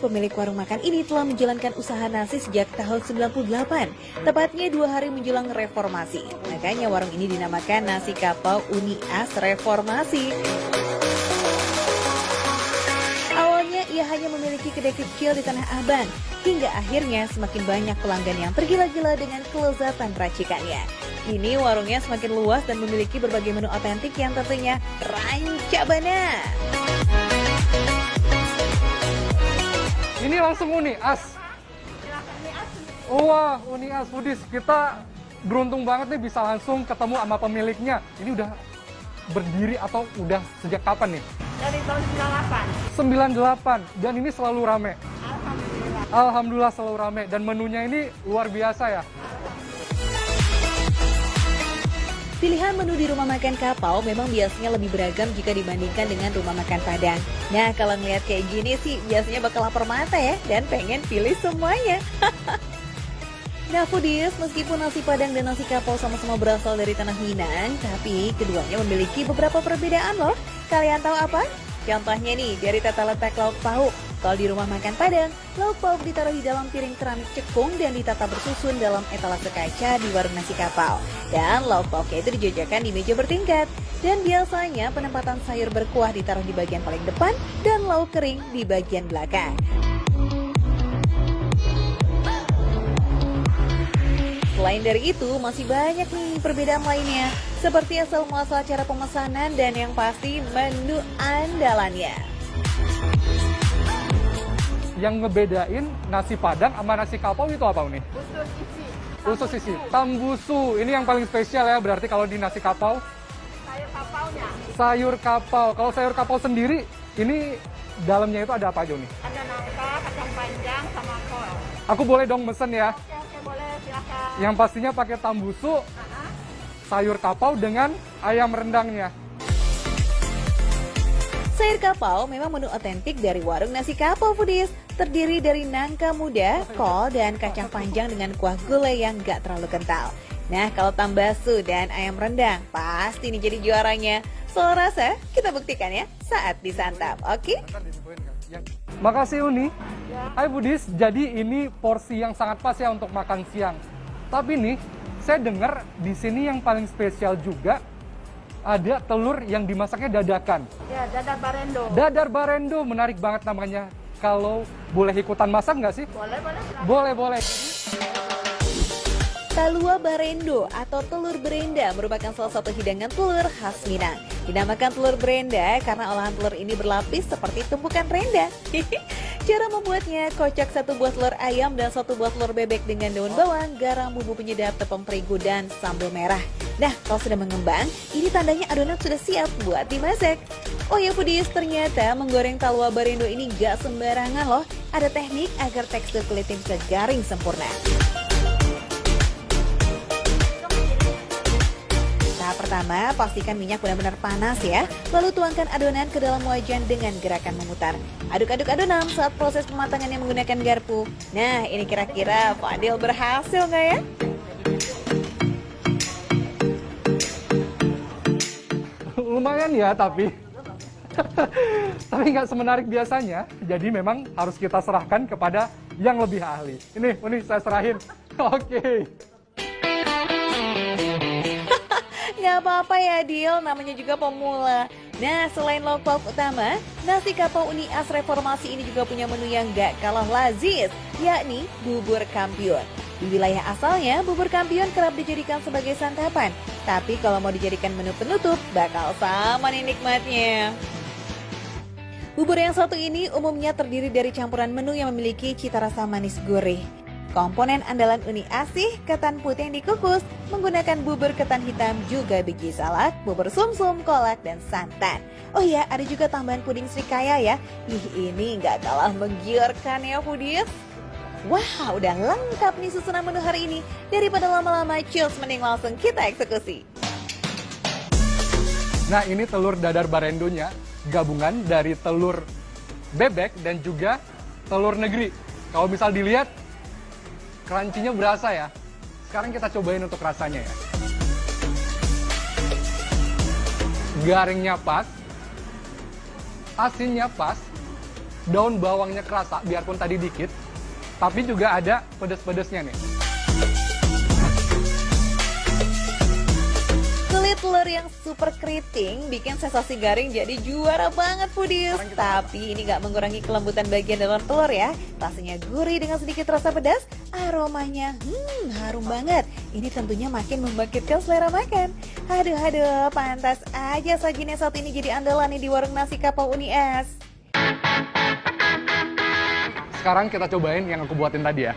pemilik warung makan ini telah menjalankan usaha nasi sejak tahun 98, tepatnya 2 hari menjelang reformasi. Makanya warung ini dinamakan Nasi Kapau Uni As Reformasi. Awalnya ia hanya memiliki kedai kecil di Tanah Abang, hingga akhirnya semakin banyak pelanggan yang tergila-gila dengan kelezatan racikannya. Kini warungnya semakin luas dan memiliki berbagai menu otentik yang tentunya rancabana. Ini langsung Uni As. Wah, Uni As Foodies. Kita beruntung banget nih bisa langsung ketemu sama pemiliknya. Ini udah berdiri atau udah sejak kapan nih? Dari tahun 98. Dan ini selalu rame. Alhamdulillah. Alhamdulillah selalu rame. Dan menunya ini luar biasa ya. Pilihan menu di rumah makan Kapau memang biasanya lebih beragam jika dibandingkan dengan rumah makan Padang. Nah, kalau ngeliat kayak gini sih biasanya bakal lapar mata ya, dan pengen pilih semuanya. Nah, foodies, meskipun nasi Padang dan nasi Kapau sama-sama berasal dari tanah Minang, tapi keduanya memiliki beberapa perbedaan loh. Kalian tahu apa? Contohnya nih, dari tata letak lauk pauk. Kalau di rumah makan Padang, lauk pauk ditaruh di dalam piring keramik cekung dan ditata bersusun dalam etalase kaca di warung nasi Kapau. Dan lauk pauknya itu dijajakan di meja bertingkat. Dan biasanya penempatan sayur berkuah ditaruh di bagian paling depan dan lauk kering di bagian belakang. Selain dari itu, masih banyak nih perbedaan lainnya, seperti asal muasal cara pemesanan dan yang pasti menu andalannya. Yang ngebedain nasi Padang sama nasi Kapau itu apa nih? Usus isi. Usus isi. Tambusu. Ini yang paling spesial ya berarti kalau di nasi Kapau. Sayur kapaunya. Sayur kapau. Kalau sayur kapau sendiri, ini dalamnya itu ada apa aja nih? Ada nangka, kacang panjang, sama kol. Aku boleh dong mesen ya. Oke, boleh silakan. Yang pastinya pakai tambusu, sayur kapau dengan ayam rendangnya. Sayur kapau memang menu otentik dari warung nasi Kapau foodies. Terdiri dari nangka muda, kol, dan kacang panjang dengan kuah gulai yang gak terlalu kental. Nah, kalau tambasu dan ayam rendang, pasti ini jadi juaranya. Soal rasa, kita buktikan ya saat disantap, oke? Makasih Uni. Hai Budis, jadi ini porsi yang sangat pas ya untuk makan siang. Tapi nih, saya dengar di sini yang paling spesial juga ada telur yang dimasaknya dadakan. Ya, dadar barendo. Dadar barendo, menarik banget namanya. Kalau boleh ikutan masak nggak sih? Boleh, silakan. Boleh. Talua barendo atau telur berenda merupakan salah satu hidangan telur khas Minang. Dinamakan telur berenda karena olahan telur ini berlapis seperti tumpukan renda. Cara membuatnya, kocok 1 buah telur ayam dan 1 buah telur bebek dengan daun bawang, garam, bumbu penyedap, tepung terigu, dan sambal merah. Nah, kalau sudah mengembang, ini tandanya adonan sudah siap buat dimasak. Oh ya foodies, ternyata menggoreng talua barendo ini gak sembarangan loh. Ada teknik agar tekstur kulitnya bisa garing sempurna. Tahap pertama, pastikan minyak benar-benar panas ya. Lalu tuangkan adonan ke dalam wajan dengan gerakan memutar. Aduk-aduk adonan saat proses pematangannya menggunakan garpu. Nah, ini kira-kira Fadil berhasil nggak ya? Lumayan ya, tapi nggak semenarik biasanya. Jadi memang harus kita serahkan kepada yang lebih ahli. Ini saya serahin. Oke. Nggak apa-apa ya Dil, namanya juga pemula. Nah, selain lauk pauk utama, nasi Kapau Uni As Reformasi ini juga punya menu yang gak kalah lazis, yakni bubur kampiun. Di wilayah asalnya, bubur kampiun kerap dijadikan sebagai santapan. Tapi kalau mau dijadikan menu penutup, bakal sama nih nikmatnya. Bubur yang satu ini umumnya terdiri dari campuran menu yang memiliki cita rasa manis gurih. Komponen andalan Uni Asih, ketan putih yang dikukus, menggunakan bubur ketan hitam, juga biji salak, bubur sumsum, kolak, dan santan. Oh ya, ada juga tambahan puding srikaya ya. Ini nggak kalah menggiurkan ya foodies. Wah, udah lengkap nih susunan menu hari ini. Daripada lama-lama chills, mending langsung kita eksekusi. Nah, ini telur dadar barendonya, gabungan dari telur bebek dan juga telur negeri. Kalau misal dilihat, crunchy-nya berasa ya. Sekarang kita cobain untuk rasanya ya. Garingnya pas, asinnya pas, daun bawangnya kerasa, biarpun tadi dikit. Tapi juga ada pedes-pedesnya nih. Kulit telur yang super keriting bikin sensasi garing jadi juara banget Foodies. Tapi ini nggak mengurangi kelembutan bagian dalam telur ya. Rasanya gurih dengan sedikit rasa pedas, aromanya harum banget. Ini tentunya makin membangkitkan selera makan. Aduh, pantas aja sajiannya saat ini jadi andalan nih di warung nasi kapau Uni Es. Sekarang kita cobain yang aku buatin tadi ya.